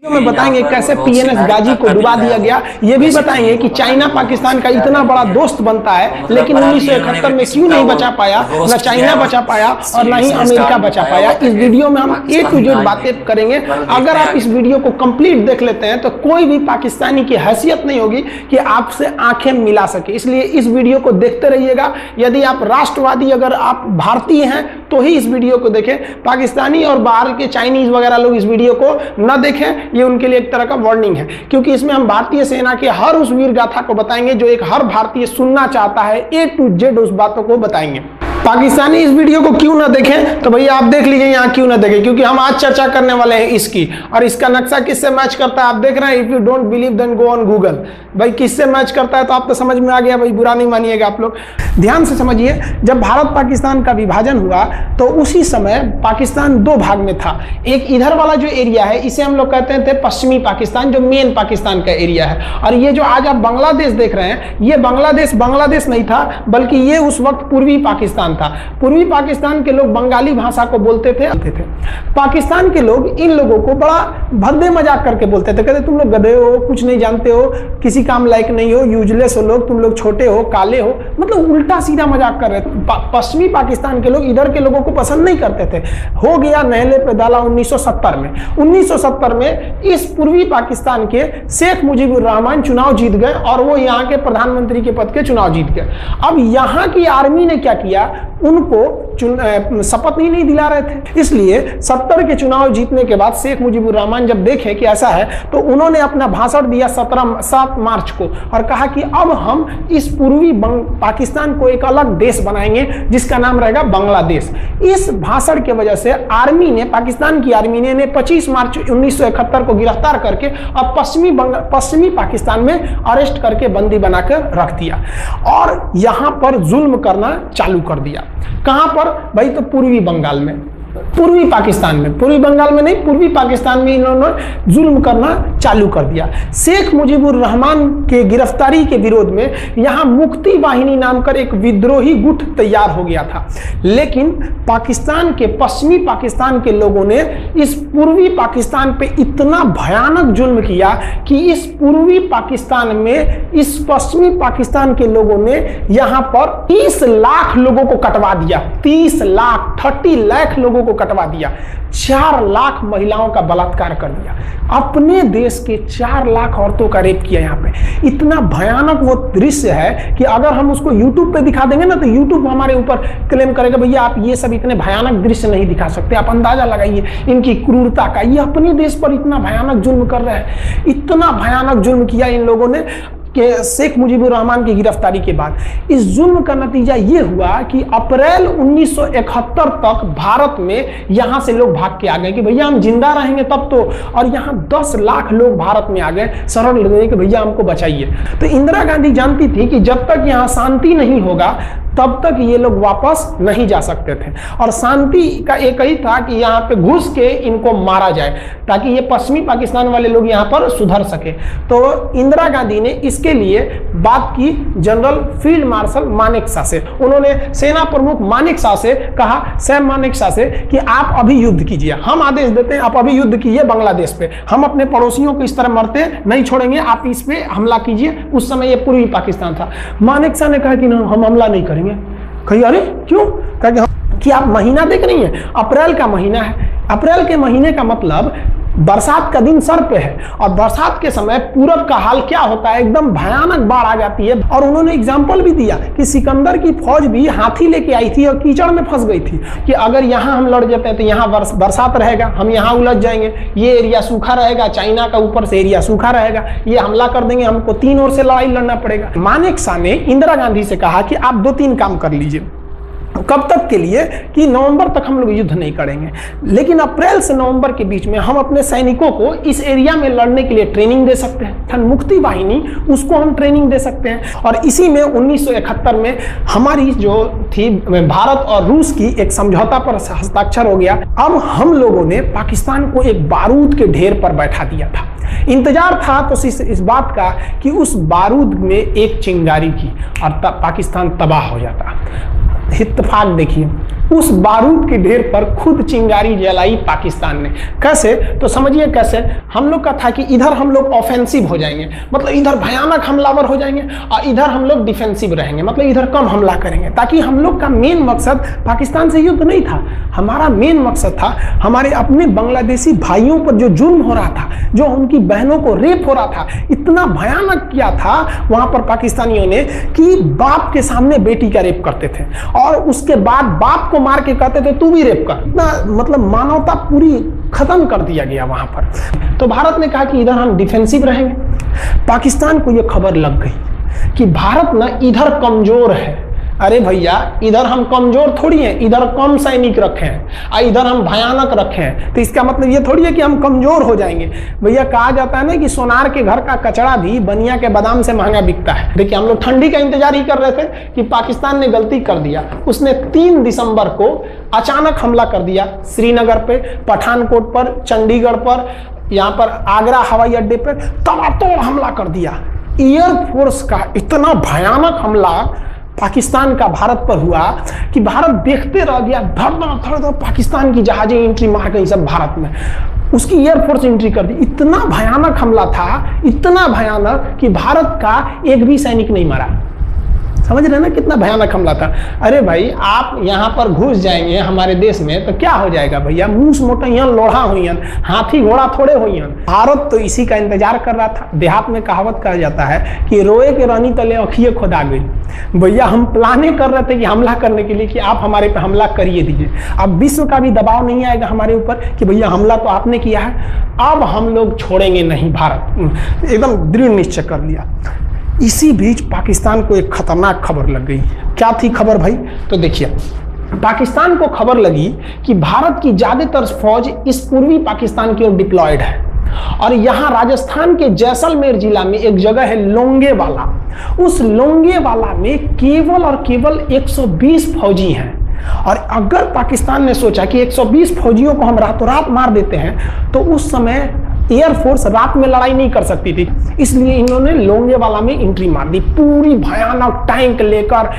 में बताएंगे कैसे पीएनएस गाजी को डुबा दिया गया। ये भी बताएंगे कि चाइना पाकिस्तान का इतना बड़ा दोस्त बनता है लेकिन 1971 में क्यों नहीं बचा पाया, न चाइना बचा पाया और न ही अमेरिका बचा पाया। इस वीडियो में हम A to Z बातें करेंगे। अगर आप इस वीडियो को कंप्लीट देख लेते हैं तो कोई भी पाकिस्तानी की हैसियत नहीं होगी कि आपसे आंखें मिला सके, इसलिए इस वीडियो को देखते रहिएगा। यदि आप राष्ट्रवादी, अगर आप भारतीय हैं तो ही इस वीडियो को देखें। पाकिस्तानी और बाहर के चाइनीज वगैरह लोग इस वीडियो को न देखें, ये उनके लिए एक तरह का वार्निंग है, क्योंकि इसमें हम भारतीय सेना के हर उस वीर गाथा को बताएंगे जो एक हर भारतीय सुनना चाहता है। A to Z उस बातों को बताएंगे। पाकिस्तानी इस वीडियो को क्यों ना देखें तो भैया आप देख लीजिए यहाँ क्यों ना देखें, क्योंकि हम आज चर्चा करने वाले हैं इसकी, और इसका नक्शा किससे मैच करता है आप देख रहे हैं। If you don't believe then go on Google. भाई किससे मैच करता है तो आप तो समझ में आ गया, भाई बुरा नहीं मानिएगा आप लोग। ध्यान से समझिए, जब भारत पाकिस्तान का विभाजन हुआ तो उसी समय पाकिस्तान दो भाग में था। एक इधर वाला जो एरिया है इसे हम लोग कहते थे पश्चिमी पाकिस्तान, जो मेन पाकिस्तान का एरिया है, और ये जो आज आप बांग्लादेश देख रहे हैं ये बांग्लादेश नहीं था, बल्कि ये उस वक्त पूर्वी पाकिस्तान था। पूर्वी पाकिस्तान के लोग बंगाली भाषा को बोलते थे। पाकिस्तान के लोग इन लोगों को बड़ा भद्दे मजाक करके बोलते थे, कहते तुम लोग गधे हो, कुछ नहीं जानते हो, किसी काम लायक नहीं हो, यूजलेस हो लोग, तुम लोग छोटे हो, काले हो, मतलब उल्टा सीधा मजाक कर रहे थे। पश्चिमी पाकिस्तान के लोग इधर के लोगों को पसंद नहीं करते थे। हो गया नहले पे दाला 1970 में। 1970 में इस पूर्वी पाकिस्तान के शेख मुजीबुर रहमान चुनाव जीत गए और वो यहाँ के प्रधानमंत्री के पद के चुनाव जीत गए। अब यहाँ की आर्मी ने क्या किया, उनको शपथ ही नहीं दिला रहे थे। इसलिए 70 के चुनाव जीतने के बाद शेख मुजीबुर रहमान जब देखे कि ऐसा है तो उन्होंने अपना भाषण दिया 7 मार्च को और कहा कि अब हम इस पूर्वी पाकिस्तान को एक अलग देश बनाएंगे जिसका नाम रहेगा बांग्लादेश। इस भाषण के वजह से आर्मी ने, पाकिस्तान की आर्मी ने 25 मार्च 1971 को गिरफ्तार करके अब पश्चिमी पाकिस्तान में अरेस्ट करके बंदी बनाकर रख दिया और यहां पर जुल्म करना चालू कर दिया। कहां पर भाई, तो पूर्वी बंगाल में, पूर्वी पाकिस्तान में, पूर्वी बंगाल में नहीं, पूर्वी पाकिस्तान में इन्होंने जुल्म करना चालू कर दिया। शेख मुजीबुर रहमान के गिरफ्तारी के विरोध में यहां मुक्ति वाहिनी नाम कर एक विद्रोही गुट तैयार हो गया था, लेकिन पाकिस्तान के, पश्चिमी पाकिस्तान के लोगों ने इस पूर्वी पाकिस्तान पे इतना भयानक जुल्म किया कि इस पूर्वी पाकिस्तान में, इस पश्चिमी पाकिस्तान के लोगों ने यहां पर 30 लाख लोगों को कटवा दिया। 30 लाख लोगों को कटवा दिया। 4 लाख महिलाओं का बलात्कार कर दिया। अपने देश के 4 लाख औरतों का रेप किया। यहाँ पे इतना भयानक वो दृश्य है कि अगर हम उसको YouTube पे दिखा देंगे ना तो YouTube हमारे ऊपर क्लेम करेगा, भैया आप ये सब इतने भयानक दृश्य नहीं दिखा सकते। आप अंदाजा लगाइए इनकी क्रूरता का। ये अपने देश पर इतना भयानक जुल्म कर रहे हैं, इतना भयानक जुल्म किया इन लोगों ने कि शेख मुजीबुर रहमान की गिरफ्तारी के बाद इस जुल्म का नतीजा ये हुआ कि अप्रैल 1971 तक भारत में यहां से लोग भाग के आ गए कि भैया हम जिंदा रहेंगे तब तो, और यहां 10 लाख लोग भारत में आ गए शरण लेने कि भैया हमको बचाइए। तो इंदिरा गांधी जानती थी कि जब तक यहां शांति नहीं होगा तब तक ये लोग वापस नहीं जा सकते थे, और शांति का एक ही था कि यहाँ पे घुस के इनको मारा जाए ताकि ये पश्चिमी पाकिस्तान वाले लोग यहाँ पर सुधर सके। तो इंदिरा गांधी ने इसके लिए बात की जनरल फील्ड मार्शल मानेकशॉ से। उन्होंने सेना प्रमुख मानेकशॉ से कहा, सैम मानेकशॉ से, कि आप अभी युद्ध कीजिए, हम आदेश देते हैं आप अभी युद्ध कीजिए बांग्लादेश पे, हम अपने पड़ोसियों को इस तरह मरते नहीं छोड़ेंगे, आप इस पे हमला कीजिए। उस समय ये पूर्वी पाकिस्तान था। मानेकशॉ ने कहा कि ना हम हमला नहीं करेंगे। कही अरे क्यों? कहा कि आप महीना देख रही हैं, अप्रैल का महीना है। अप्रैल के महीने का मतलब बरसात का दिन सर पे है, और बरसात के समय पूरब का हाल क्या होता है, एकदम भयानक बाढ़ आ जाती है। और उन्होंने एग्जाम्पल भी दिया कि सिकंदर की फौज भी हाथी लेके आई थी और कीचड़ में फंस गई थी कि अगर यहाँ हम लड़ जाते हैं तो यहाँ बरसात रहेगा, हम यहाँ उलझ जाएंगे, ये एरिया सूखा रहेगा, चाइना का ऊपर से एरिया सूखा रहेगा, ये हमला कर देंगे, हमको 3 ओर से लड़ाई लड़ना पड़ेगा। मानेकशॉ ने इंदिरा गांधी से कहा कि आप 2-3 काम कर लीजिए। कब तक के लिए? कि नवंबर तक हम लोग युद्ध नहीं करेंगे, लेकिन अप्रैल से नवंबर के बीच में हम अपने सैनिकों को इस एरिया में लड़ने के लिए ट्रेनिंग दे सकते हैं। मुक्ति वाहिनी, उसको हम ट्रेनिंग दे सकते हैं। और इसी में 1971 में हमारी जो थी भारत और रूस की एक समझौता पर हस्ताक्षर हो गया। अब हम लोगों ने पाकिस्तान को एक बारूद के ढेर पर बैठा दिया था। इंतजार था तो इस बात का कि उस बारूद में एक चिंगारी की और पाकिस्तान तबाह हो जाता। इत्तेफाक देखिए, उस बारूद के ढेर पर खुद चिंगारी जलाई पाकिस्तान ने। कैसे? तो समझिए कैसे। हम लोग का था कि इधर हम लोग ऑफेंसिव हो जाएंगे, मतलब इधर भयानक हमलावर हो जाएंगे, और इधर हम लोग डिफेंसिव रहेंगे, मतलब इधर कम हमला करेंगे, ताकि हम लोग का मेन मकसद पाकिस्तान से युद्ध नहीं था। हमारा मेन मकसद था हमारे अपने बांग्लादेशी भाइयों पर जो जुल्म हो रहा था, जो उनकी बहनों को रेप हो रहा था, इतना भयानक किया था वहां पर पाकिस्तानियों ने कि बाप के सामने बेटी का रेप करते थे, और उसके बाद बाप को मार के कहते थे तू भी रेप कर। इतना मतलब मानवता पूरी खत्म कर दिया गया वहां पर। तो भारत ने कहा कि इधर हम डिफेंसिव रहेंगे। पाकिस्तान को यह खबर लग गई कि भारत ना इधर कमजोर है। अरे भैया, इधर हम कमजोर थोड़ी हैं, इधर कम सैनिक रखे हैं और इधर हम भयानक रखे हैं, तो इसका मतलब ये थोड़ी है कि हम कमजोर हो जाएंगे। भैया कहा जाता है ना कि सोनार के घर का कचड़ा भी बनिया के बादाम से महंगा बिकता है। देखिए, हम लोग ठंडी का इंतजार ही कर रहे थे कि पाकिस्तान ने गलती कर दिया। उसने 3 दिसंबर को अचानक हमला कर दिया श्रीनगर पे, पठानकोट पर, चंडीगढ़ पर, यहाँ पर आगरा हवाई अड्डे पर तबातोड़ हमला कर दिया। एयरफोर्स का इतना भयानक हमला पाकिस्तान का भारत पर हुआ कि भारत देखते रह गया। धड़ धड़ पाकिस्तान की जहाजें एंट्री मार गई सब भारत में, उसकी एयरफोर्स एंट्री कर दी। इतना भयानक हमला था, इतना भयानक कि भारत का एक भी सैनिक नहीं मरा। समझ रहे ना कितना भयानक हमला था। अरे भाई, आप यहाँ पर घुस जाएंगे हमारे देश में तो क्या हो जाएगा भैया? मूस मोटइयन लोढ़ा हुईन, हाथी घोड़ा थोड़े हुईन। भारत तो इसी का इंतजार कर रहा था। देहात में कहावत कहा जाता है कि रोए के रानी तले अखिए खुदा गई। भैया हम प्लाने कर रहे थे कि हमला करने के लिए कि आप हमारे पे हमला करिए दीजिए। अब विश्व का भी दबाव नहीं आएगा हमारे ऊपर कि भैया हमला तो आपने किया है, अब हम लोग छोड़ेंगे नहीं। भारत एकदम दृढ़ निश्चय कर लिया। इसी बीच पाकिस्तान को एक खतरनाक खबर लग गई। क्या थी खबर भाई? तो देखिए, पाकिस्तान को खबर लगी कि भारत की ज्यादातर फौज इस पूर्वी पाकिस्तान की ओर डिप्लॉयड है, और यहाँ राजस्थान के जैसलमेर जिला में एक जगह है लोंगेवाला। उस लोंगेवाला में केवल और केवल 120 फौजी हैं। और अगर पाकिस्तान ने सोचा कि 120 फौजियों को हम रातों रात मार देते हैं, तो उस समय एयरफोर्स रात में लड़ाई नहीं कर सकती थी, इसलिए इन्होंने लोंगेवाला में एंट्री मार दी। पूरी भयानक टैंक लेकर,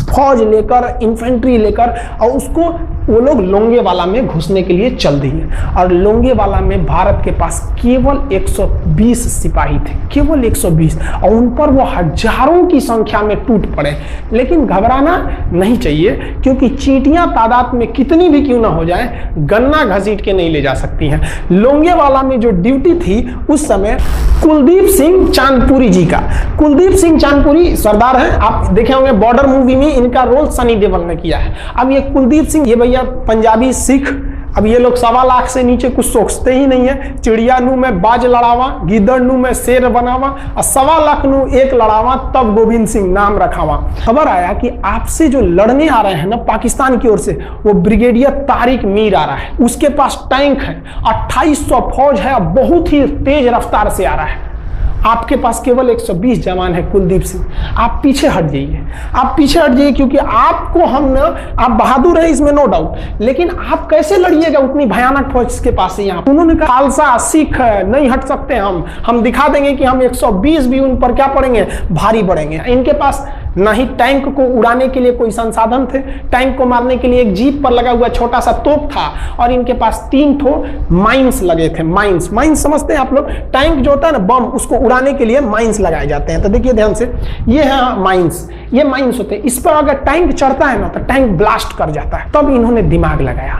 फौज लेकर, इन्फेंट्री लेकर, और उसको वो लोग लोंगेवाला में घुसने के लिए चल दिए। और लोंगेवाला में भारत के पास केवल 120 सिपाही थे, केवल 120, और उन पर वो हजारों की संख्या में टूट पड़े। लेकिन घबराना नहीं चाहिए, क्योंकि चींटियां तादाद में कितनी भी क्यों ना हो जाए, गन्ना घसीट के नहीं ले जा सकती हैं। लोंगेवाला में जो ड्यूटी थी उस समय कुलदीप सिंह चांदपुरी जी का। कुलदीप सिंह चांदपुरी सरदार हैं, आप देखे होंगे बॉर्डर मूवी में इनका रोल सनी देओल ने किया है। अब ये कुलदीप सिंह, ये भैया पंजाबी सिख, अब ये लोग 1.25 लाख से नीचे कुछ सोचते ही नहीं है। चिड़िया नू में बाज लड़ावा, गिदड़ नू में शेर बनावा, और 1.25 लाख नू एक लड़ावा, तब गोविंद सिंह नाम रखावा। खबर आया कि आपसे जो लड़ने आ रहे हैं ना पाकिस्तान की ओर से, वो ब्रिगेडियर तारिक मीर आ रहा है। उसके पास टैंक है, 2800 फौज है, बहुत ही तेज रफ्तार से आ रहा है। आपके पास केवल 120 जवान है कुलदीप सिंह, आप पीछे हट जाइए, आप पीछे हट जाइए, क्योंकि आपको हम ना, आप बहादुर हैं इसमें नो डाउट, लेकिन आप कैसे लड़िएगा उतनी भयानक फौज के पास यहाँ। उन्होंने कहा खालसा सिख नहीं हट सकते हम दिखा देंगे कि हम 120 भी उन पर क्या पड़ेंगे, भारी पड़ेंगे। इनके पास ना ही टैंक को उड़ाने के लिए कोई संसाधन थे, टैंक को मारने के लिए एक जीप पर लगा हुआ छोटा सा तोप था, और इनके पास 3 ठो माइंस लगे थे। माइंस समझते हैं आप लोग? टैंक जो होता है ना बम, उसको उड़ाने के लिए माइंस लगाए जाते हैं। तो देखिए ध्यान से, ये है माइंस, ये माइंस होते हैं। इस पर अगर टैंक चढ़ता है ना तो टैंक ब्लास्ट कर जाता है। तब इन्होंने दिमाग लगाया।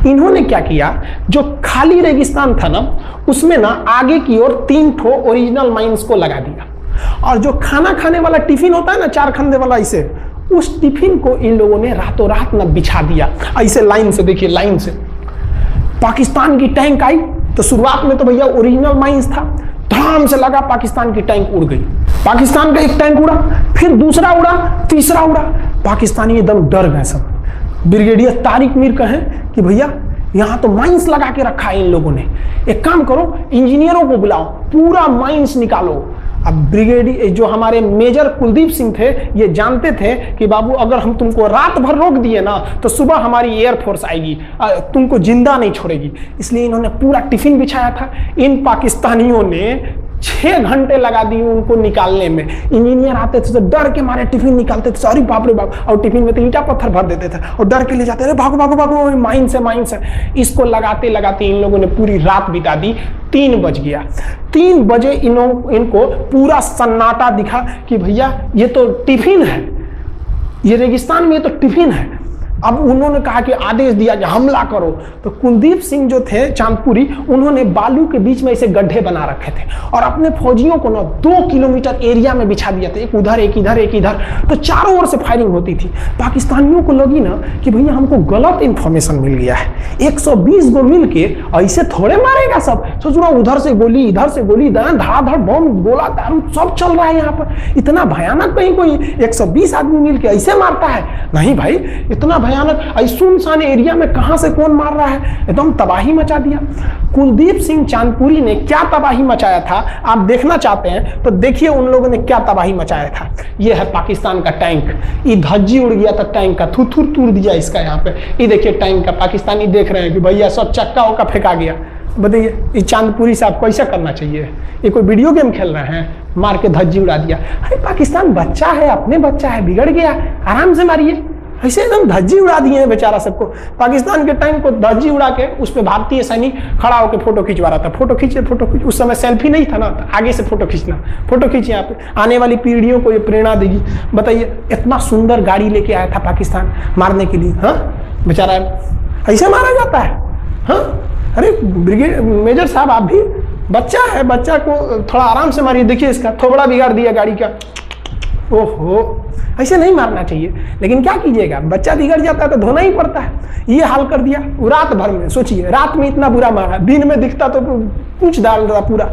इन्होंने क्या किया, जो खाली रेगिस्तान था ना उसमें ना आगे की ओर 3 ठो ओरिजिनल माइंस को लगा दिया, और जो खाना खाने वाला टिफिन होता है ना 4 खंडे वाला, इसे, उस टिफिन को इन लोगों ने रातों रात ना बिछा दिया। ऐसे लाइन से, देखिए लाइन से पाकिस्तान की टैंक आई तो शुरुआत में तो भैया ओरिजिनल माइंस था, धड़ाम से लगा, पाकिस्तान की टैंक उड़ गई। पाकिस्तान का एक टैंक उड़ा, फिर दूसरा उड़ा, तीसरा उड़ा। पाकिस्तानी एकदम डर गए सब। ब्रिगेडियर तारिक मीर कहें कि भैया यहाँ तो माइंस लगा के रखा है इन लोगों ने, एक काम करो इंजीनियरों को बुलाओ, पूरा माइंस निकालो। अब ब्रिगेडियर जो हमारे मेजर कुलदीप सिंह थे, ये जानते थे कि बाबू अगर हम तुमको रात भर रोक दिए ना तो सुबह हमारी एयरफोर्स आएगी, तुमको जिंदा नहीं छोड़ेगी। इसलिए इन्होंने पूरा टिफिन बिछाया था। इन पाकिस्तानियों ने 6 घंटे लगा दिए उनको निकालने में। इंजीनियर आते थे तो डर के मारे टिफिन निकालते थे, सॉरी बाप रे बाप, और टिफिन में तो ईंटा पत्थर भर देते थे और डर के ले जाते थे, भागो भागो भागो माइन से। इसको लगाते लगाते इन लोगों ने पूरी रात बिता दी। 3 बज गया। 3 बजे इनको पूरा सन्नाटा दिखा कि भैया ये तो टिफिन है, ये रेगिस्तान में ये तो टिफिन है। अब उन्होंने कहा कि आदेश दिया कि हमला करो। तो कुलदीप सिंह जो थे चांदपुरी, उन्होंने बालू के बीच में ऐसे गड्ढे बना रखे थे और अपने फौजियों को ना 2 किलोमीटर एरिया में बिछा दिया था, एक उधर एक इधर एक इधर। तो चारों ओर से फायरिंग होती थी। पाकिस्तानियों को लगी ना कि भैया हमको गलत इंफॉर्मेशन मिल गया है, 120 गो मिल के ऐसे थोड़े मारेगा सब। सोच रहा उधर से गोली इधर से गोली, धड़ाधड़ बम गोला दारूद सब चल रहा है यहाँ पर। इतना भयानक कहीं कोई 120 आदमी मिल के ऐसे मारता है? नहीं भाई, इतना भयानक सुनसान एरिया में कहां से कौन मार रहा है? एकदम तबाही मचा दिया। कुलदीप सिंह चांदपुरी ने क्या तबाही मचाया था आप देखना चाहते हैं तो देखिए उन लोगों ने क्या तबाही मचाया था। यह है पाकिस्तान का टैंक, ये धज्जी उड़ गया था टैंक का, थुथुर तोड़ दिया इसका यहाँ पे। ये देखिए टैंक का, पाकिस्तानी देख रहे हैं कि भैया सब चक्का उक्का फेंका गया। बताइए ये चांदपुरी साहब को ऐसा करना चाहिए? ये कोई वीडियो गेम खेल रहे हैं? मार के धज्जी उड़ा दिया। अरे पाकिस्तान बच्चा है, अपने बच्चा है, बिगड़ गया, आराम से मारिए। ऐसे एकदम धज्जी उड़ा दिए हैं बेचारा सबको। पाकिस्तान के टैंक को धज्जी उड़ा के उस पर भारतीय सैनिक खड़ा होकर फोटो खिंचवा रहा था। फोटो खींच। उस समय सेल्फी नहीं था ना, तो आगे से फोटो खींचना, फोटो खींच। यहाँ पे आने वाली पीढ़ियों को ये प्रेरणा देगी। बताइए इतना सुंदर गाड़ी लेके आया था पाकिस्तान मारने के लिए। हाँ बेचारा ऐसे मारा जाता है? हाँ अरे ब्रिगेड मेजर साहब आप भी, बच्चा है, बच्चा को थोड़ा आराम से मारिए। देखिए इसका थोबड़ा बिगाड़ दिया गाड़ी का। ओहो, ऐसे नहीं मारना चाहिए, लेकिन क्या कीजिएगा, बच्चा बिगड़ जाता है तो धोना ही पड़ता है। ये हाल कर दिया रात भर में। सोचिए रात में इतना बुरा मारा, दिन में दिखता तो पूछ डाल रहा पूरा।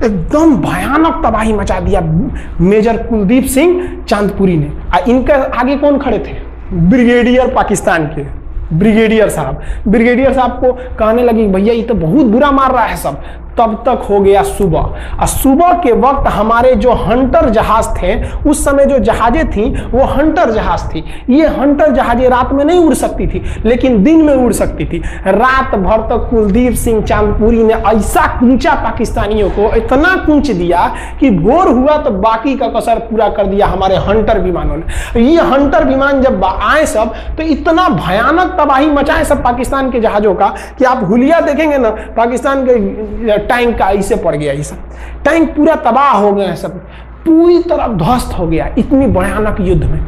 एकदम भयानक तबाही मचा दिया मेजर कुलदीप सिंह चांदपुरी ने। इनके आगे कौन खड़े थे? ब्रिगेडियर पाकिस्तान के ब्रिगेडियर साहब को कहने लगी भैया ये तो बहुत बुरा मार रहा है सब। तब तक हो गया सुबह, और सुबह के वक्त हमारे जो हंटर जहाज थे, उस समय जो जहाजें थी वो हंटर जहाज थी। ये हंटर जहाजें रात में नहीं उड़ सकती थी, लेकिन दिन में उड़ सकती थी। रात भर तक कुलदीप सिंह चांदपुरी ने ऐसा कूचा पाकिस्तानियों को, इतना कूच दिया कि भोर हुआ तो बाकी का कसर पूरा कर दिया हमारे हंटर विमानों ने। ये हंटर विमान जब आए सब तो इतना भयानक तबाही मचाए सब पाकिस्तान के जहाजों का कि आप हुलिया देखेंगे ना पाकिस्तान के टैंक का ऐसे पड़ गया। ये सब टैंक पूरा तबाह हो गया, सब पूरी तरह ध्वस्त हो गया इतनी भयानक युद्ध में।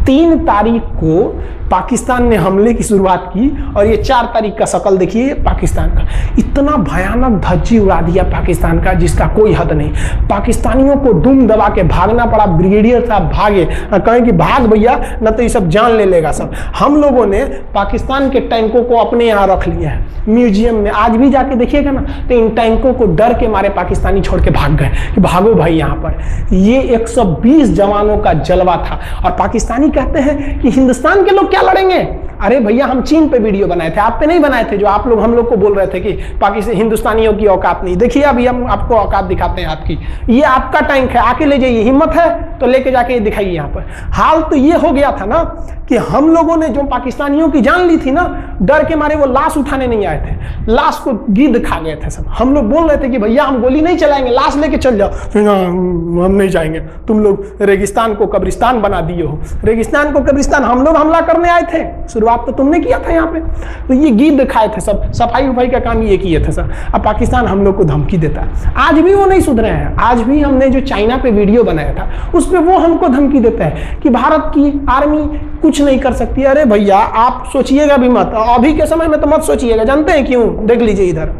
3 तारीख को पाकिस्तान ने हमले की शुरुआत की और ये 4 तारीख का शकल देखिए पाकिस्तान का। इतना भयानक धज्जी उड़ा दिया पाकिस्तान का जिसका कोई हद नहीं। पाकिस्तानियों को दुम दबा के भागना पड़ा। ब्रिगेडियर साहब भागे, कहें कि भाग भैया न तो ये सब जान ले लेगा सब। हम लोगों ने पाकिस्तान के टैंकों को अपने यहाँ रख लिया है म्यूजियम में। आज भी जाके देखिएगा ना तो इन टैंकों को डर के मारे पाकिस्तानी छोड़ के भाग गए कि भागो भाई यहाँ पर। ये 120 जवानों का जलवा था। और पाकिस्तानी कहते हैं कि हिंदुस्तान के लोग क्या लड़ेंगे? अरे भैया हम चीन पे वीडियो बनाए थे, आप पे नहीं बनाए थे जो आप लोग हम लोग को बोल रहे थे कि पाकिस्तान हिंदुस्तानियों की औकात नहीं। देखिए अभी हम आपको औकात दिखाते हैं आपकी। ये आपका टैंक है, आके ले जाइए, हिम्मत है तो लेके जाके दिखाइए यहाँ पर। हाल तो ये हो गया था ना कि हम लोगों ने जो पाकिस्तानियों की जान ली थी ना, डर के मारे वो लाश उठाने नहीं आए थे, लाश को गिद्ध खा गए थे सब। हम लोग बोल रहे थे कि भैया हम गोली नहीं चलाएंगे, लाश लेके चल जाओ। हम नहीं जाएंगे, तुम लोग रेगिस्तान को कब्रिस्तान बना दिए हो। रेगिस्तान को कब्रिस्तान हम लोग हमला करने आए थे, शुरुआत तो तुमने किया था यहाँ पे। तो ये गिद्ध खाए थे सब, सफाई उफाई का काम ये किए थे सब। अब पाकिस्तान हम लोग को धमकी देता है। आज भी वो नहीं सुधरे हैं। आज भी हमने जो चाइना पे वीडियो बनाया था उस पर वो हमको धमकी देता है कि भारत की आर्मी कुछ नहीं कर सकती। अरे भैया आप सोचिएगा भी मत, अभी के समय में तो मत सोचिएगा। जानते हैं क्यों? देख लीजिए इधर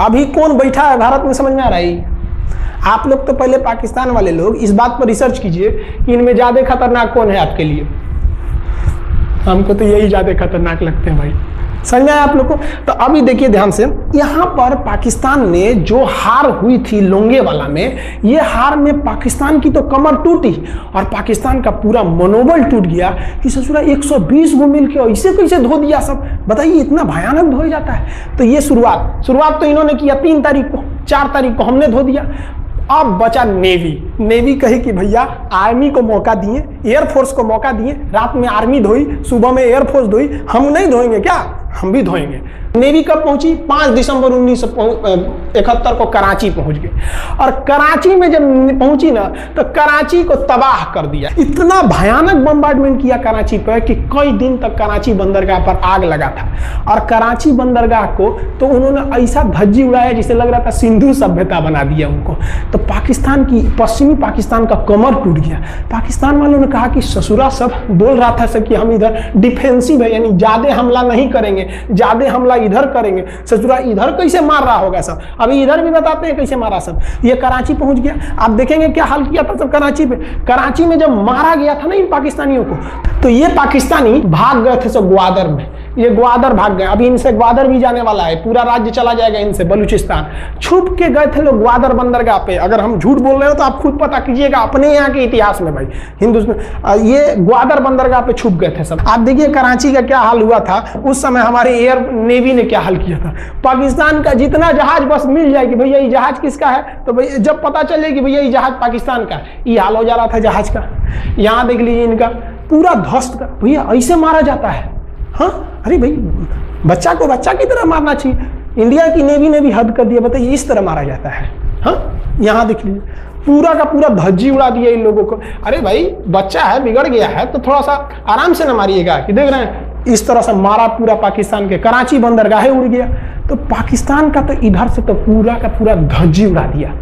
अभी कौन बैठा है भारत में, समझ में आ रहा है? आप लोग तो पहले पाकिस्तान वाले लोग इस बात पर रिसर्च कीजिए कि इनमें ज्यादा खतरनाक कौन है आपके लिए। हमको तो यही ज्यादा खतरनाक लगते हैं भाई, समझ में आया आप लोग को? तो अभी देखिए ध्यान से, यहाँ पर पाकिस्तान ने जो हार हुई थी लोंगेवाला में, ये हार में पाकिस्तान की तो कमर टूटी और पाकिस्तान का पूरा मनोबल टूट गया कि ससुरा 120 गो मिल के ऐसे कैसे धो दिया सब। बताइए इतना भयानक धो जाता है। तो ये शुरुआत तो इन्होंने किया 3 तारीख को, 4 तारीख को हमने धो दिया। अब बचा नेवी कही कि भैया आर्मी को मौका दिए, एयरफोर्स को मौका दिए। रात में आर्मी धोई, सुबह में एयरफोर्स धोई, हम नहीं धोएंगे क्या? हम भी धोएंगे। नेवी कब पहुंची? 5 दिसंबर 1971 को कराची पहुंच गई। और कराची में जब पहुंची ना तो कराची को तबाह कर दिया। इतना भयानक बम्बार्डमेंट किया कराची पर कि कई दिन तक कराची बंदरगाह पर आग लगा था। और कराची बंदरगाह को तो उन्होंने ऐसा धज्जी उड़ाया जिसे लग रहा था सिंधु सभ्यता बना दिया उनको। तो पाकिस्तान की, पश्चिमी पाकिस्तान का कमर टूट गया। पाकिस्तान वालों ने कहा कि ससुरा सब बोल रहा था कि हम इधर डिफेंसिव है, यानी ज्यादा हमला नहीं करेंगे, ज्यादा हमला इधर करेंगे। ससुरा इधर कैसे मार रहा होगा सब, अभी इधर भी बताते हैं कैसे मारा सब। ये कराची पहुंच गया। आप देखेंगे क्या हाल किया था सब कराची पे। कराची में जब मारा गया था ना इन पाकिस्तानियों को, तो ये पाकिस्तानी भाग गए थे सब ग्वादर में। ये ग्वादर भाग गए। अभी इनसे ग्वादर भी जाने वाला है, पूरा राज्य चला जाएगा इनसे, बलूचिस्तान। छुप के गए थे लोग ग्वादर बंदरगाह पे। अगर हम झूठ बोल रहे हो तो आप खुद पता कीजिएगा अपने यहाँ के इतिहास में भाई, हिंदुस्तान। ये ग्वादर बंदरगाह पे छुप गए थे सब। आप देखिए कराची का क्या हाल हुआ था उस समय। हमारे एयर नेवी ने क्या हाल किया था। पाकिस्तान का जितना जहाज बस मिल जाए कि भैया ये जहाज किसका है, तो भैया जब पता चले कि भैया ये जहाज पाकिस्तान का, ये हाल हो जा रहा था जहाज का। यहाँ देख लीजिए इनका पूरा ध्वस्त का। भैया ऐसे मारा जाता है? हाँ, अरे भाई बच्चा को बच्चा की तरह मारना चाहिए। इंडिया की नेवी ने भी हद कर दिया। बताइए इस तरह मारा जाता है? हाँ, यहाँ देख लीजिए पूरा का पूरा धज्जी उड़ा दिया इन लोगों को। अरे भाई बच्चा है, बिगड़ गया है तो थोड़ा सा आराम से ना मारिएगा। कि देख रहे हैं इस तरह से मारा पूरा पाकिस्तान के। कराची बंदरगाह उड़ गया। तो पाकिस्तान का तो इधर से तो पूरा का पूरा धज्जी उड़ा दिया।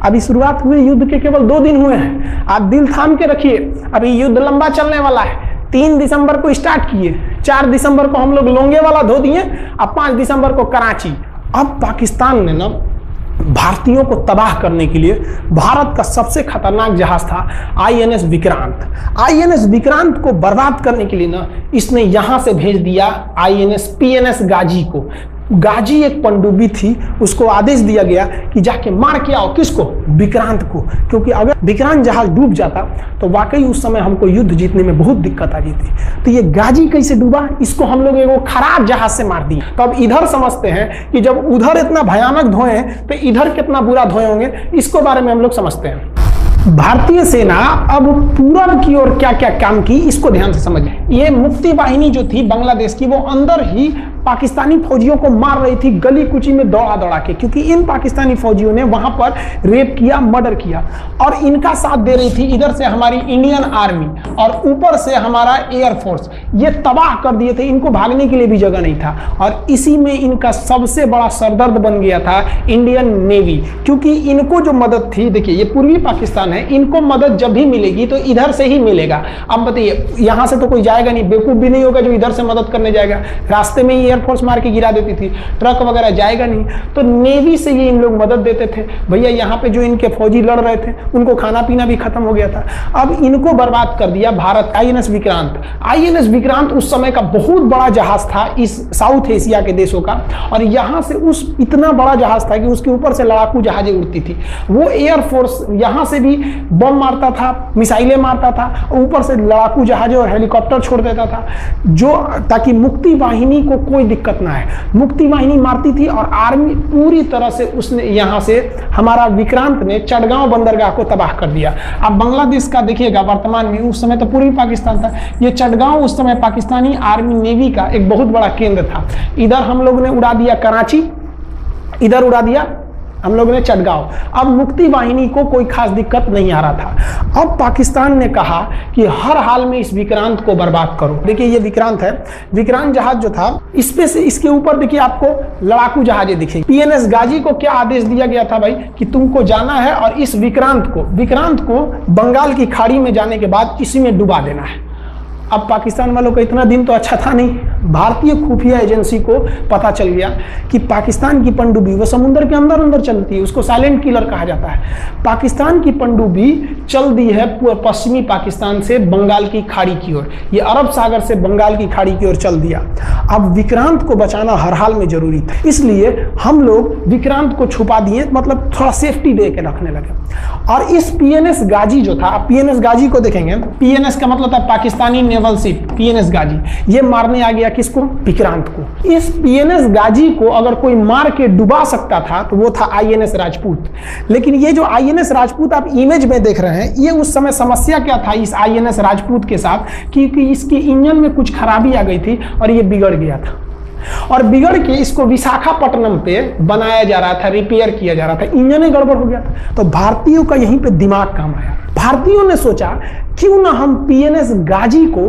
अभी शुरुआत हुई युद्ध के केवल 2 दिन हुए हैं। आप दिल थाम के रखिए, अभी युद्ध लंबा चलने वाला है। 3 दिसंबर को स्टार्ट किए, 4 दिसंबर को हम लोग लोंगे वाला धो दिए, अब 5 दिसंबर को कराची। अब पाकिस्तान ने ना भारतीयों को तबाह करने के लिए, भारत का सबसे खतरनाक जहाज था आईएनएस विक्रांत। आईएनएस विक्रांत को बर्बाद करने के लिए ना इसने यहां से भेज दिया आईएनएस पीएनएस गाजी को। गाजी एक पनडुब्बी थी, उसको आदेश दिया गया कि जाके मार के आओ। किसको? विक्रांत को। क्योंकि अगर विक्रांत जहाज डूब जाता तो वाकई उस समय हमको युद्ध जीतने में बहुत दिक्कत आ जाती। तो ये गाजी कैसे डूबा, इसको हम लोग एक खराब जहाज से मार दिए। तो अब इधर समझते हैं कि जब उधर इतना भयानक धोए तो इधर कितना बुरा धोए होंगे, इसको बारे में हम लोग समझते हैं। भारतीय सेना अब पूरब की ओर क्या क्या काम की, इसको ध्यान से समझें। ये मुक्ति वाहिनी जो थी बांग्लादेश की, वो अंदर ही पाकिस्तानी फौजियों को मार रही थी गली कुची में दौड़ा दौड़ा के। क्योंकि इन पाकिस्तानी फौजियों ने वहां पर रेप किया, मर्डर किया, और इनका साथ दे रही थी इधर से हमारी इंडियन आर्मी और ऊपर से हमारा एयरफोर्स। ये तबाह कर दिए थे, इनको भागने के लिए भी जगह नहीं था। और इसी में इनका सबसे बड़ा सरदर्द बन गया था इंडियन नेवी। क्योंकि इनको जो मदद थी, देखिए ये पूर्वी पाकिस्तान है, इनको मदद जब भी मिलेगी तो इधर से ही मिलेगा। अब बताइए यहां से तो कोई जाएगा नहीं, बेवकूफ भी नहीं होगा जो इधर से मदद करने जाएगा। रास्ते में ही एयरफोर्स मार के गिरा देती थी, ट्रक वगैरह जाएगा नहीं। तो नेवी से ये इन लोग मदद देते थे। भैया यहाँ पे जो इनके फौजी लड़ रहे थे उनको खाना पीना भी खत्म हो गया था। अब इनको बर्बाद कर दिया भारत। आईएनएस विक्रांत, आईएनएस विक्रांत उस समय का बहुत बड़ा जहाज था इस साउथ एशिया के देशों का। और यहां से उस इतना बड़ा जहाज था कि उसके ऊपर से लड़ाकू जहाजें उड़ती थी। वो एयरफोर्स यहां से भी बम मारता था, मिसाइलें मारता था, ऊपर से लड़ाकू जहाजें और हेलीकॉप्टर छोड़ देता था, जो ताकि मुक्ति वाहिनी को कोई दिक्कत ना है। मुक्ति वाहिनी मारती थी और आर्मी पूरी तरह से उसने यहां से हमारा विक्रांत ने चटगांव बंदरगाह को तबाह कर दिया। अब बांग्लादेश का देखिएगा वर्तमान में, उस समय तो पूर्वी पाकिस्तान था, ये चटगांव उस समय पाकिस्तानी आर्मी नेवी का एक बहुत बड़ा केंद्र था। इधर हम लोग ने उड़ा दिया कराची, इधर उड़ा दिया हम लोग ने चटगांव। अब मुक्ति वाहिनी को कोई खास दिक्कत नहीं आ रहा था। अब पाकिस्तान ने कहा कि हर हाल में इस विक्रांत को बर्बाद करो। देखिए ये विक्रांत है, विक्रांत जहाज जो था इस पे से इसके ऊपर देखिए आपको लड़ाकू जहाजें दिखेंगी। पीएनएस गाजी को क्या आदेश दिया गया था भाई कि तुमको जाना है और इस विक्रांत को बंगाल की खाड़ी में जाने के बाद इसी में डुबा देना है। अब पाकिस्तान वालों का इतना दिन तो अच्छा था नहीं। भारतीय खुफिया एजेंसी को पता चल गया कि पाकिस्तान की पनडुब्बी वो समुद्र के अंदर अंदर चलती है, उसको साइलेंट किलर कहा जाता है। पाकिस्तान की पनडुब्बी चल दी है पश्चिमी पाकिस्तान से बंगाल की खाड़ी की ओर, ये अरब सागर से बंगाल की खाड़ी की ओर चल दिया। अब विक्रांत को बचाना हर हाल में जरूरी था, इसलिए हम लोग विक्रांत को छुपा दिए, मतलब थोड़ा सेफ्टी दे के रखने लगे। और इस पीएनएस गाजी जो था, पीएनएस गाजी को देखेंगे, पीएनएस का मतलब था पाकिस्तानी नेवल शिप, पीएनएस गाजी, ये मारने आ गया किसको? विक्रांत को। इस पीएनएस गाजी को अगर कोई मार के डुबा सकता था तो वो था आईएनएस राजपूत। लेकिन ये जो आईएनएस राजपूत आप इमेज में देख रहे हैं, ये उस समय समस्या क्या था इस आईएनएस राजपूत के साथ, क्योंकि इसके इंजन में कुछ खराबी आ गई थी और ये बिगड़ गया था। और बिगड़ के इसको विशाखापट्टनम पे बनाया जा रहा था, रिपेयर किया जा रहा था, इंजन ही गड़बड़ हो गया था। तो भारतीयों का यहीं पे दिमाग काम आया। भारतीयों ने सोचा क्यों ना हम पीएनएस गाजी को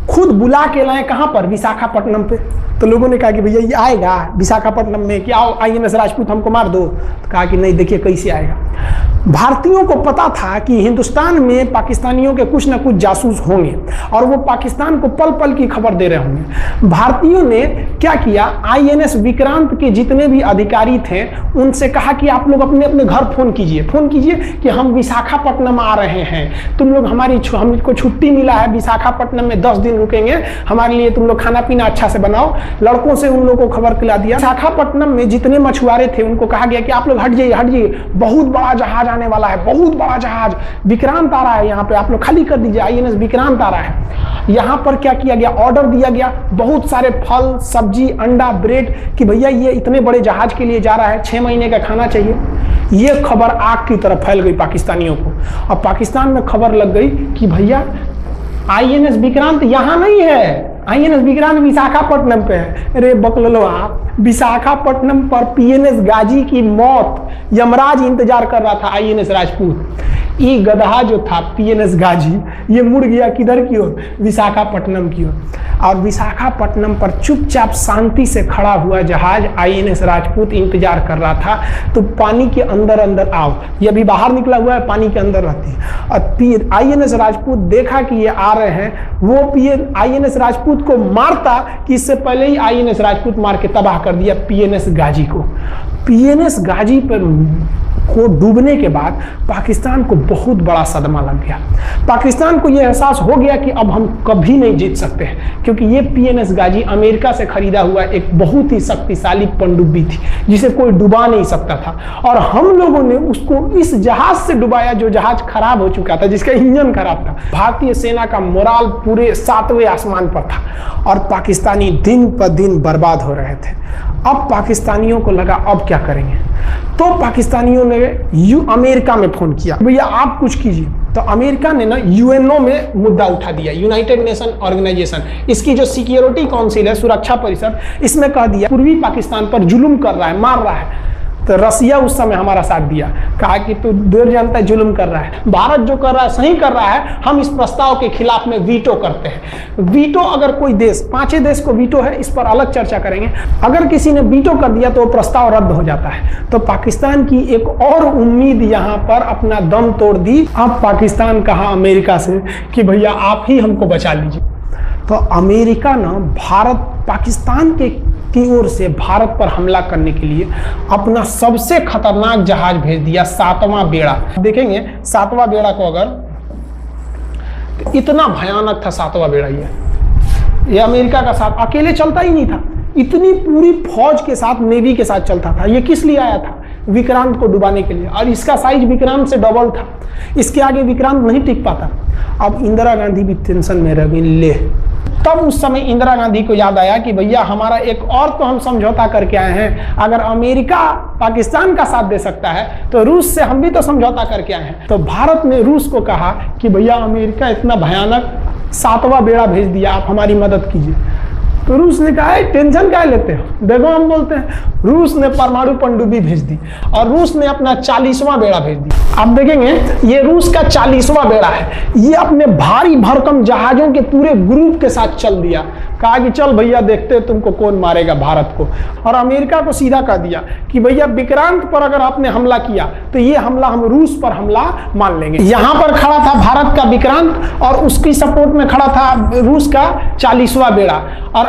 खुद बुला के लाएं, कहां पर, विशाखापट्टनम पे। तो लोगों ने कहा कि भैया ये आएगा विशाखापट्टनम में, कि आओ आईएनएस राजपूत हमको मार दो। तो कहा कि नहीं, देखिए कैसे आएगा। भारतीयों को पता था कि हिंदुस्तान में पाकिस्तानियों के कुछ ना कुछ जासूस होंगे और वो पाकिस्तान को पल पल की खबर दे रहे होंगे। भारतीयों ने क्या किया, आईएनएस विक्रांत के जितने भी अधिकारी थे उनसे कहा कि आप लोग अपने अपने घर फोन कीजिए कि हम विशाखापट्टनम आ रहे हैं, तुम लोग हमको छुट्टी मिला है, विशाखापट्टनम में 10 दिन रुकेंगे, हमारे लिए तुम लोग खाना पीना अच्छा से बनाओ। लड़कों से उन लोगों को खबर खिला दिया। विशाखापट्टनम में जितने मछुआरे थे उनको कहा गया कि आप लोग हट जाइए, बहुत बड़ा जहाज आने वाला है, बहुत बड़ा जहाज विक्रांत आ रहा है, यहाँ पे आप लोग खाली कर दीजिए, आईएनएस विक्रांत आ रहा है। यहाँ पर क्या किया गया, ऑर्डर दिया गया, बहुत सारे फल सब्जी अंडा ब्रेड, कि भैया ये इतने बड़े जहाज के लिए जा रहा है, 6 महीने का खाना चाहिए। ये खबर आग की तरफ फैल गई पाकिस्तानियों को, और पाकिस्तान में खबर लग गई कि भैया आईएनएस विक्रांत यहाँ नहीं है, आईएनएस विक्रांत विशाखापट्टनम पे है। अरे बकलवा, विशाखापट्टनम पर पीएनएस गाजी की मौत यमराज इंतजार कर रहा था आईएनएस राजपूत। ये गधा जो था पीएनएस गाजी, ये मुड़ गया किधर की ओर, विशाखापट्टनम की ओर। और विशाखापट्टनम पर चुपचाप शांति से खड़ा हुआ जहाज आईएनएस राजपूत इंतजार कर रहा था। तो पानी के अंदर अंदर आओ, ये अभी बाहर निकला हुआ है, पानी के अंदर रहती है। और फिर आईएनएस राजपूत देखा कि ये आ रहे हैं, वो आईएनएस राजपूत को मारता कि इससे पहले ही आईएनएस राजपूत मार के तबाह कर दिया पीएनएस गाजी को। पीएनएस गाजी पर को डूबने के बाद पाकिस्तान को बहुत बड़ा सदमा लग गया। पाकिस्तान को यह एहसास हो गया कि अब हम कभी नहीं जीत सकते हैं, क्योंकि ये पीएनएस गाजी अमेरिका से खरीदा हुआ एक बहुत ही शक्तिशाली पनडुब्बी थी जिसे कोई डुबा नहीं सकता था। और हम लोगों ने उसको इस जहाज से डुबाया जो जहाज खराब हो चुका था, जिसका इंजन खराब था। भारतीय सेना का मोराल पूरे 7वें आसमान पर था और पाकिस्तानी दिन पर दिन बर्बाद हो रहे थे। अब पाकिस्तानियों को लगा अब क्या करेंगे, तो पाकिस्तानियों ने अमेरिका में फोन किया, भैया आप कुछ कीजिए। तो अमेरिका ने ना यूएनओ में मुद्दा उठा दिया, यूनाइटेड नेशन ऑर्गेनाइजेशन, इसकी जो सिक्योरिटी काउंसिल है, सुरक्षा परिषद, इसमें कह दिया पूर्वी पाकिस्तान पर जुल्म कर रहा है, मार रहा है। तो रसिया उस समय हमारा साथ दिया, कहा कि तू देर जानता है जुल्म कर रहा है, भारत जो कर रहा है सही कर रहा है, हम इस प्रस्ताव के खिलाफ में वीटो करते हैं। वीटो अगर कोई देश, 5 देश को वीटो है, इस पर अलग चर्चा करेंगे, अगर किसी ने वीटो कर दिया तो वो प्रस्ताव रद्द हो जाता है। तो पाकिस्तान की एक और उम्मीद यहाँ पर अपना दम तोड़ दी। अब पाकिस्तान कहा अमेरिका से कि भैया आप ही हमको बचा लीजिए। तो अमेरिका ना पाकिस्तान की ओर से भारत पर हमला करने के लिए अपना सबसे खतरनाक जहाज भेज दिया, 7वां बेड़ा। देखेंगे 7वां बेड़ा को, अगर तो इतना भयानक था 7वां बेड़ा। ये अमेरिका का साथ अकेले चलता ही नहीं था, इतनी पूरी फौज के साथ, नेवी के साथ चलता था। ये किस लिए आया था, विक्रांत को डुबाने के लिए, और इसका साइज विक्रांत से डबल था। इसके आगे विक्रांत नहीं टिक पाता। अब इंदिरा गांधी भी टेंशन में रह गई। ले, तब उस समय इंदिरा गांधी को याद आया कि भैया हमारा एक और तो हम समझौता करके आए हैं, अगर अमेरिका पाकिस्तान का साथ दे सकता है तो रूस से हम भी तो समझौता करके आए हैं। तो भारत ने रूस को कहा कि भैया अमेरिका इतना भयानक 7वां बेड़ा भेज दिया, आप हमारी मदद कीजिए। तो रूस ने कहा टेंशन क्या लेते हो, देखो हम बोलते हैं। रूस ने परमाणु पनडुब्बी भेज दी और रूस ने अपना 40वां बेड़ा भेज दिया। आप देखेंगे ये रूस का 40वां बेड़ा है। ये अपने भारी भरकम जहाजों के पूरे ग्रुप के साथ चल दिया, कहा कि चल भैया देखते हैं तुमको कौन मारेगा, भारत को। और अमेरिका को सीधा कह दिया कि भैया विक्रांत पर अगर आपने हमला किया तो ये हमला हम रूस पर हमला मान लेंगे। यहां पर खड़ा था भारत का विक्रांत और उसकी सपोर्ट में खड़ा था रूस का 40वां बेड़ा। और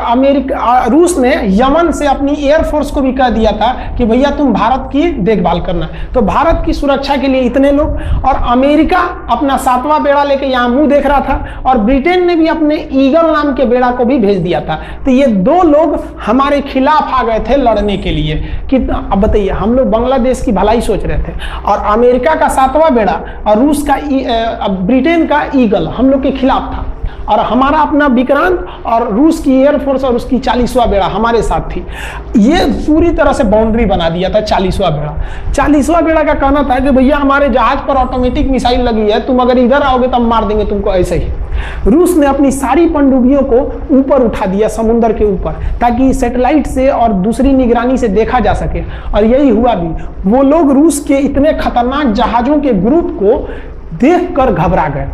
रूस ने यमन से अपनी एयरफोर्स को भी कह दिया था कि भैया तुम भारत की देखभाल करना। तो भारत की सुरक्षा के लिए इतने लोग, और अमेरिका अपना 7वां बेड़ा लेके यहाँ मुंह देख रहा था, और ब्रिटेन ने भी अपने ईगल नाम के बेड़ा को भी भेज दिया था। तो ये 2 लोग हमारे खिलाफ आ गए थे लड़ने के लिए कि अब बताइए, हम लोग बांग्लादेश की भलाई सोच रहे थे, और अमेरिका का 7वां बेड़ा और रूस का ब्रिटेन का ईगल हम लोग के खिलाफ था। और हमारा अपना विक्रांत और रूस की एयरफोर्स और उसकी 40वां बेड़ा हमारे साथ थी। ये पूरी तरह से बाउंड्री बना दिया था 40वां बेड़ा। 40वां बेड़ा का कहना था कि भैया हमारे जहाज पर ऑटोमेटिक मिसाइल लगी है, तुम अगर इधर आओगे तो हम मार देंगे तुमको ऐसे ही। रूस ने अपनी सारी पनडुब्बियों को ऊपर उठा दिया समुद्र के ऊपर, ताकि सैटेलाइट से और दूसरी निगरानी से देखा जा सके, और यही हुआ भी। वो लोग रूस के इतने खतरनाक जहाजों के ग्रुप को देखकर घबरा गए,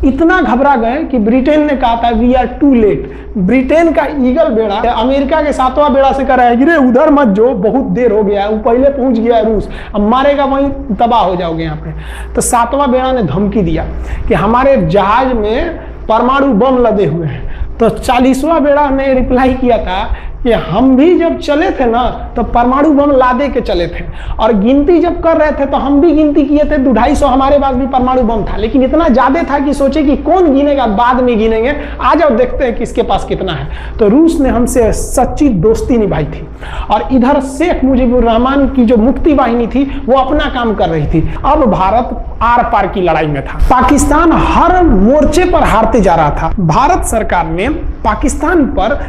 इतना घबरा गए कि ब्रिटेन ने कहा था we are too late. Britain का ईगल बेड़ा अमेरिका के 7वां बेड़ा से कह रहा है गिरे उधर मत जो, बहुत देर हो गया है, वो पहले पहुंच गया है रूस, अब मारेगा वहीं तबाह हो जाओगे यहाँ पे। तो 7वां बेड़ा ने धमकी दिया कि हमारे जहाज में परमाणु बम लदे हुए हैं। तो 40वां बेड़ा ने रिप्लाई किया था कि हम भी जब चले थे ना तो परमाणु बम लादे के चले थे, और गिनती जब कर रहे थे तो हम भी गिनती किए थे 250 हमारे पास भी परमाणु बम था, लेकिन इतना ज्यादा था कि सोचे कि कौन गिनेगा, बाद में गिनेंगे, आ जाओ देखते हैं किसके पास कितना है। तो रूस ने हमसे सच्ची दोस्ती निभाई थी, और इधर शेख मुजीबुर रहमान की जो मुक्ति वाहिनी थी वो अपना काम कर रही थी। अब भारत आर पार की लड़ाई में था, पाकिस्तान हर मोर्चे पर हारते जा रहा था। भारत सरकार ने पाकिस्तान पर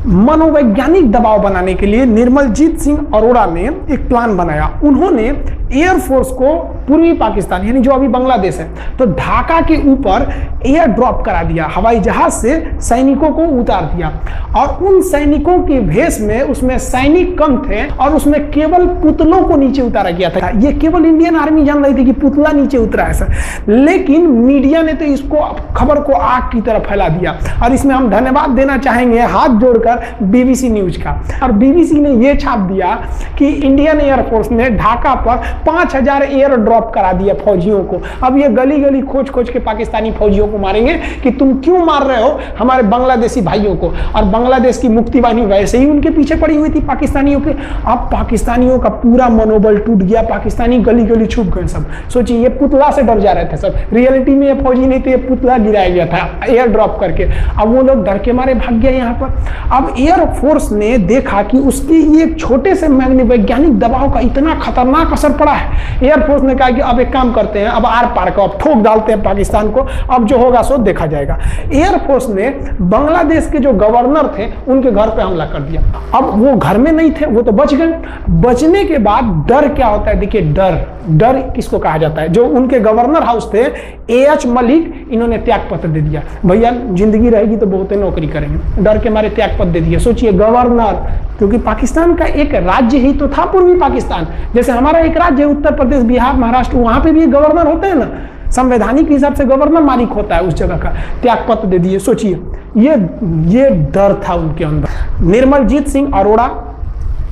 मनोवैज्ञानिक दबाव बनाने के लिए निर्मलजीत सिंह अरोड़ा ने एक प्लान बनाया। उन्होंने एयरफोर्स को पूर्वी पाकिस्तान यानी जो अभी बांग्लादेश है तो ढाका के ऊपर एयर ड्रॉप करा दिया, हवाई जहाज से सैनिकों को उतार दिया, और उन सैनिकों के भेष में उसमें सैनिक कम थे और उसमें केवल पुतलों को नीचे उतारा गया था। ये केवल इंडियन आर्मी जान रही थी कि पुतला नीचे उतरा है सर, लेकिन मीडिया ने तो इसको खबर को आग की तरह फैला दिया। और इसमें हम धन्यवाद देना चाहेंगे हाथ जोड़कर बीबीसी न्यूज का, और बीबीसी ने यह छाप दिया कि इंडियन एयरफोर्स ने ढाका पर 5000 एयर ड्रॉप करा दिया फौजियों को। अब ये गली गली खोज खोज के पाकिस्तानी फौजियों को मारेंगे कि तुम क्यों मार रहे हो हमारे बांग्लादेशी भाइयों को। और बांग्लादेश की मुक्ति वाहिनी वैसे ही उनके पीछे पड़ी हुई थी पाकिस्तानियों के। अब पाकिस्तानियों का पूरा मनोबल टूट गया, पाकिस्तानी गली गली छुप गए सब। सोचिए ये पुतला से डर जा रहे थे सब, रियलिटी में ये फौजी नहीं थे, ये पुतला गिराया गया था एयर ड्रॉप करके। अब वो लोग डर के मारे भाग गए यहाँ पर। अब एयरफोर्स ने देखा कि उसकी एक छोटे से वैज्ञानिक दबाव का इतना खतरनाक असर पड़ा है। एयरफोर्स ने कहा कि अब एक काम करते हैं, अब आर पार को अब ठोक डालते हैं पाकिस्तान को, अब जो होगा सो देखा जाएगा। एयरफोर्स ने बांग्लादेश के जो गवर्नर थे उनके घर पे हमला कर दिया। अब वो घर में नहीं थे, वो तो बच गए। बचने के बाद डर क्या होता है, देखिए डर किसको कहा जाता है। जो उनके गवर्नर हाउस थे AH मलिक, इन्होंने त्याग पत्र दे दिया, भैया जिंदगी रहेगी तो बहुत नौकरी करेंगे, डर के मारे त्याग पत्र दे दिया। सोचिए गवर्नर, क्योंकि पाकिस्तान का एक राज्य ही तो था पूर्वी पाकिस्तान, जैसे हमारा एक राज्य उत्तर प्रदेश, बिहार, महाराष्ट्र, वहां पे भी गवर्नर होते हैं ना, संवैधानिक हिसाब से गवर्नर मालिक होता है उस जगह का। त्याग पत्र दे दिए। सोचिए ये डर था उनके अंदर। निर्मलजीत सिंह अरोड़ा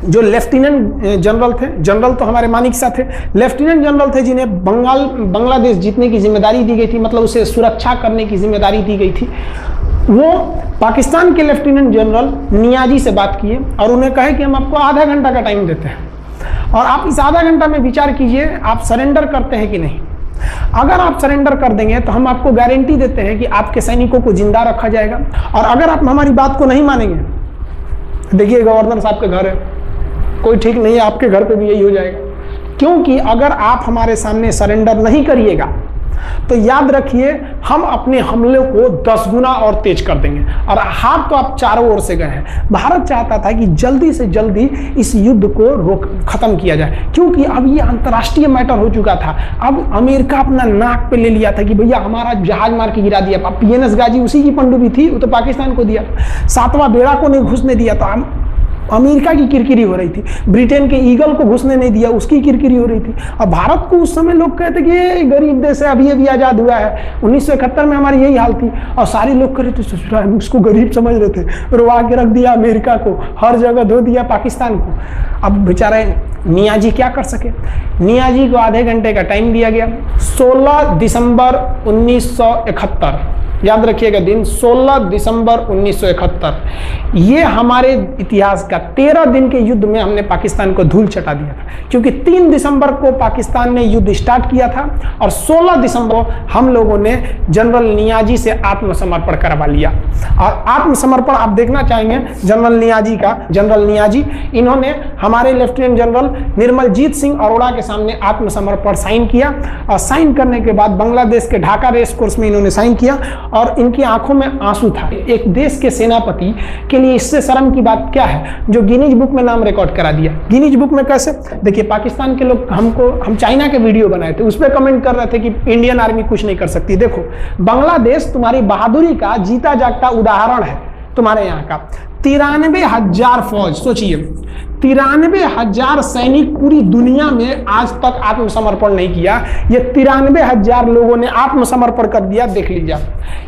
जो लेफ्टिनेंट जनरल थे, जनरल तो हमारे मानिक शाह थे, लेफ्टिनेंट जनरल थे जिन्हें बांग्लादेश जीतने की जिम्मेदारी दी गई थी, मतलब उसे सुरक्षा करने की जिम्मेदारी दी गई थी। वो पाकिस्तान के लेफ्टिनेंट जनरल नियाजी से बात किए और उन्हें कहे कि हम आपको आधा घंटा का टाइम देते हैं और आप इस आधा घंटा में विचार कीजिए आप सरेंडर करते हैं कि नहीं। अगर आप सरेंडर कर देंगे तो हम आपको गारंटी देते हैं कि आपके सैनिकों को जिंदा रखा जाएगा, और अगर आप हमारी बात को नहीं मानेंगे, देखिए गवर्नर साहब के घर है, कोई ठीक नहीं है, आपके घर पे भी यही हो जाएगा। क्योंकि अगर आप हमारे सामने सरेंडर नहीं करिएगा तो याद रखिए हम अपने हमले को 10 गुना और तेज कर देंगे। और हाथ तो आप चारों ओर से गए हैं। भारत चाहता था कि जल्दी से जल्दी इस युद्ध को खत्म किया जाए, क्योंकि अब ये अंतर्राष्ट्रीय मैटर हो चुका था। अब अमेरिका अपना नाक पे ले लिया था कि भैया हमारा जहाज मार के गिरा दिया। PNS गाजी उसी की पनडुब्बी थी, वो तो पाकिस्तान को दिया। 7वां बेड़ा को नहीं घुसने दिया, तो अमेरिका की किरकिरी हो रही थी। ब्रिटेन के ईगल को घुसने नहीं दिया, उसकी किरकिरी हो रही थी। और भारत को उस समय लोग कहते कि ये गरीब देश है, अभी आजाद हुआ है। 1971 में हमारी यही हाल थी, और सारे लोग कह रहे थे ससुराल में, उसको गरीब समझ रहे थे, रुआ के रख दिया अमेरिका को, हर जगह धो दिया पाकिस्तान को। अब बेचारे नियाजी क्या कर सके। नियाजी को आधे घंटे का टाइम दिया गया। 16 दिसंबर 1971, याद रखिएगा दिन 16 दिसंबर 1971। ये हमारे इतिहास का 13 दिन के युद्ध में हमने पाकिस्तान को धूल चटा दिया था, क्योंकि 3 दिसंबर को पाकिस्तान ने युद्ध स्टार्ट किया था और 16 दिसंबर हम लोगों ने जनरल नियाजी से आत्मसमर्पण करवा लिया। और आत्मसमर्पण आप देखना चाहेंगे जनरल नियाजी का। जनरल नियाजी इन्होंने हमारे लेफ्टिनेंट जनरल निर्मलजीत सिंह अरोड़ा के सामने आत्मसमर्पण साइन किया, और साइन करने के बाद बांग्लादेश के ढाका रेस कोर्स में इन्होंने साइन किया। और इनकी आंखों में आंसू था। एक देश के सेनापति के लिए इससे शर्म की बात क्या है, जो गिनीज बुक में नाम रिकॉर्ड करा दिया। गिनीज बुक में कैसे? देखिए, पाकिस्तान के लोग हम चाइना के वीडियो बनाए थे, उस पर कमेंट कर रहे थे कि इंडियन आर्मी कुछ नहीं कर सकती। देखो, बांग्लादेश तुम्हारी बहादुरी का जीता जागता उदाहरण है। तुम्हारे यहाँ का 93,000 फौज, सोचिए 93,000 सैनिक पूरी दुनिया में आज तक आत्मसमर्पण नहीं किया। ये 93,000 लोगों ने आत्मसमर्पण कर दिया। देख लीजिए,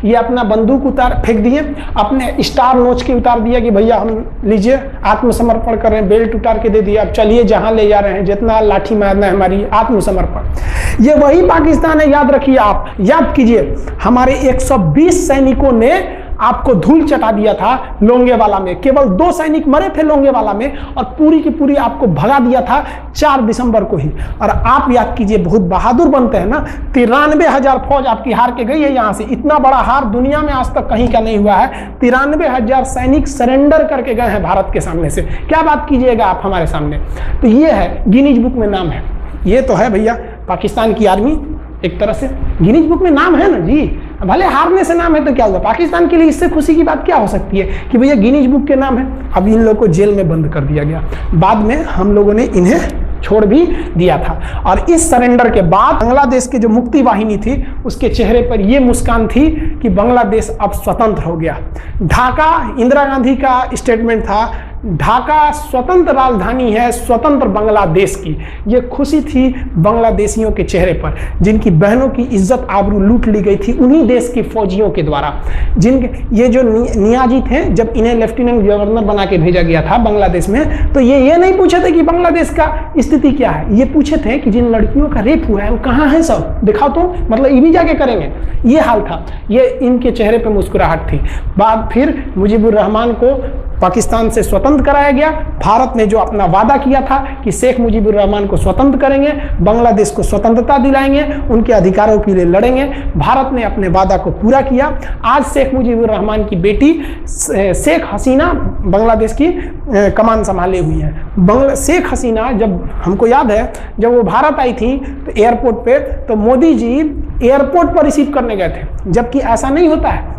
ये अपना बंदूक उतार फेंक दिए, अपने स्टार नोच के उतार दिया कि भैया हम लीजिए आत्मसमर्पण कर रहे हैं, बेल्ट उतार के दे दिया, अब चलिए जहां ले जा रहे हैं, जितना लाठी मारना है हमारी, आत्मसमर्पण। ये वही पाकिस्तान है, याद रखिए। आप याद कीजिए, हमारे 120 सैनिकों ने आपको धूल चटा दिया था लोंगेवाला में। केवल 2 सैनिक मरे थे लोंगेवाला में, और पूरी की पूरी आपको भगा दिया था 4 दिसंबर को ही। और आप याद कीजिए, बहुत बहादुर बनते हैं ना। 93,000 फौज आपकी हार के गई है यहां से। इतना बड़ा हार दुनिया में आज तक कहीं का नहीं हुआ है। 93,000 सैनिक सरेंडर करके गए हैं भारत के सामने से। क्या बात कीजिएगा आप हमारे सामने। तो ये है, गिनीज बुक में नाम है। ये तो है भैया पाकिस्तान की आर्मी, एक तरह से गिनीज बुक में नाम है ना जी। भले हारने से नाम है तो क्या हुआ, पाकिस्तान के लिए इससे खुशी की बात क्या हो सकती है कि भैया गिनीज बुक के नाम है। अब इन लोगों को जेल में बंद कर दिया गया, बाद में हम लोगों ने इन्हें छोड़ भी दिया था। और इस सरेंडर के बाद बांग्लादेश की जो मुक्ति वाहिनी थी, उसके चेहरे पर यह मुस्कान थी कि बांग्लादेश अब स्वतंत्र हो गया। ढाका, इंदिरा गांधी का स्टेटमेंट था, ढाका स्वतंत्र राजधानी है स्वतंत्र बांग्लादेश की। ये खुशी थी बांग्लादेशियों के चेहरे पर, जिनकी बहनों की इज्जत आबरू लूट ली गई थी उन्हीं देश के फौजियों के द्वारा। जिनके ये जो नियाजी थे, जब इन्हें लेफ्टिनेंट गवर्नर बना के भेजा गया था बांग्लादेश में, तो ये नहीं पूछे थे कि बांग्लादेश का स्थिति क्या है। ये पूछे थे कि जिन लड़कियों का रेप हुआ है वो कहाँ है, सब दिखाओ तो, मतलब ये भी जाके करेंगे। ये हाल था। ये इनके चेहरे पर मुस्कुराहट थी। बाद फिर मुजीबुर रहमान को पाकिस्तान से स्वतंत्र कराया गया। भारत ने जो अपना वादा किया था कि शेख मुजीबुर रहमान को स्वतंत्र करेंगे, बांग्लादेश को स्वतंत्रता दिलाएंगे, उनके अधिकारों के लिए लड़ेंगे, भारत ने अपने वादा को पूरा किया। आज शेख मुजीबुर रहमान की बेटी शेख हसीना बांग्लादेश की कमान संभाले हुई है। शेख हसीना, जब हमको याद है जब वो भारत आई थी तो एयरपोर्ट पे, तो मोदी जी एयरपोर्ट पर रिसीव करने गए थे, जबकि ऐसा नहीं होता है।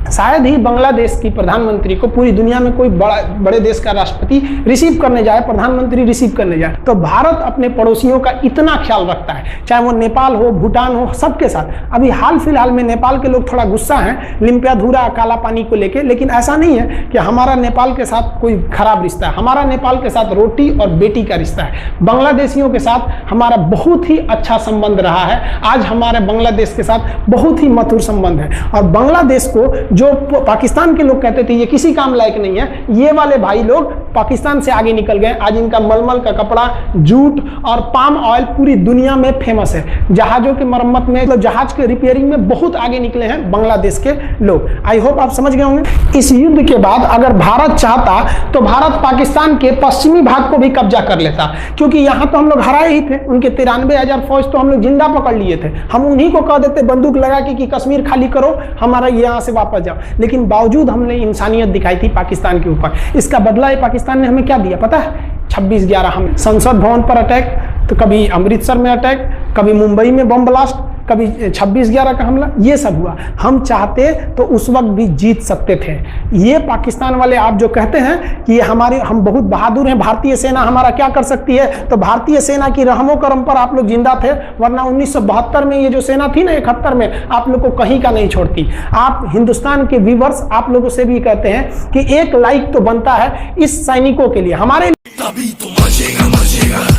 शायद ही बांग्लादेश की प्रधानमंत्री को पूरी दुनिया में कोई बड़े देश का राष्ट्रपति रिसीव करने जाए, प्रधानमंत्री रिसीव करने जाए। तो भारत अपने पड़ोसियों का इतना ख्याल रखता है, चाहे वो नेपाल हो, भूटान हो, सबके साथ। अभी हाल फिलहाल में नेपाल के लोग थोड़ा गुस्सा हैं लिम्पियाधुरा काला पानी को लेके, लेकिन ऐसा नहीं है कि हमारा नेपाल के साथ कोई खराब रिश्ता है। हमारा नेपाल के साथ रोटी और बेटी का रिश्ता है। बांग्लादेशियों के साथ हमारा बहुत ही अच्छा संबंध रहा है। आज हमारे बांग्लादेश के साथ बहुत ही मधुर संबंध है। और बांग्लादेश को जो पाकिस्तान के लोग कहते थे ये किसी काम लायक नहीं है, ये वाले भाई लोग पाकिस्तान से आगे निकल गए। आज इनका मलमल का कपड़ा, जूट और पाम ऑयल पूरी दुनिया में फेमस है। जहाजों के मरम्मत में, मतलब जहाज के रिपेयरिंग में बहुत आगे निकले हैं बांग्लादेश के लोग। आई होप आप समझ गए होंगे। इस युद्ध के बाद अगर भारत चाहता तो भारत पाकिस्तान के पश्चिमी भाग को भी कब्जा कर लेता, क्योंकि यहां तो हम लोग हराए ही थे। उनके 93,000 फौज तो हम लोग जिंदा पकड़ लिए थे। हम उन्हीं को कह देते बंदूक लगा के कि कश्मीर खाली करो, हमारा यहाँ से वापस जाओ। लेकिन बावजूद हमने इंसानियत दिखाई थी पाकिस्तान के ऊपर। इसका बदला ये पाकिस्तान ने हमें क्या दिया पता है? 26/11 हम संसद भवन पर अटैक, तो कभी अमृतसर में अटैक, कभी मुंबई में बम ब्लास्ट, कभी 26/11 का हमला, ये सब हुआ। हम चाहते तो उस वक्त भी जीत सकते थे। ये पाकिस्तान वाले आप जो कहते हैं कि हम बहुत बहादुर हैं, भारतीय सेना हमारा क्या कर सकती है, तो भारतीय सेना की रहमो करम पर आप लोग जिंदा थे, वरना 1972 में ये जो सेना थी ना 71 में, आप लोग को कहीं का नहीं छोड़ती। आप हिंदुस्तान के व्यूअर्स आप लोगों से भी कहते हैं कि एक लाइक तो बनता है इस सैनिकों के लिए, हमारे तभी तो मचेगा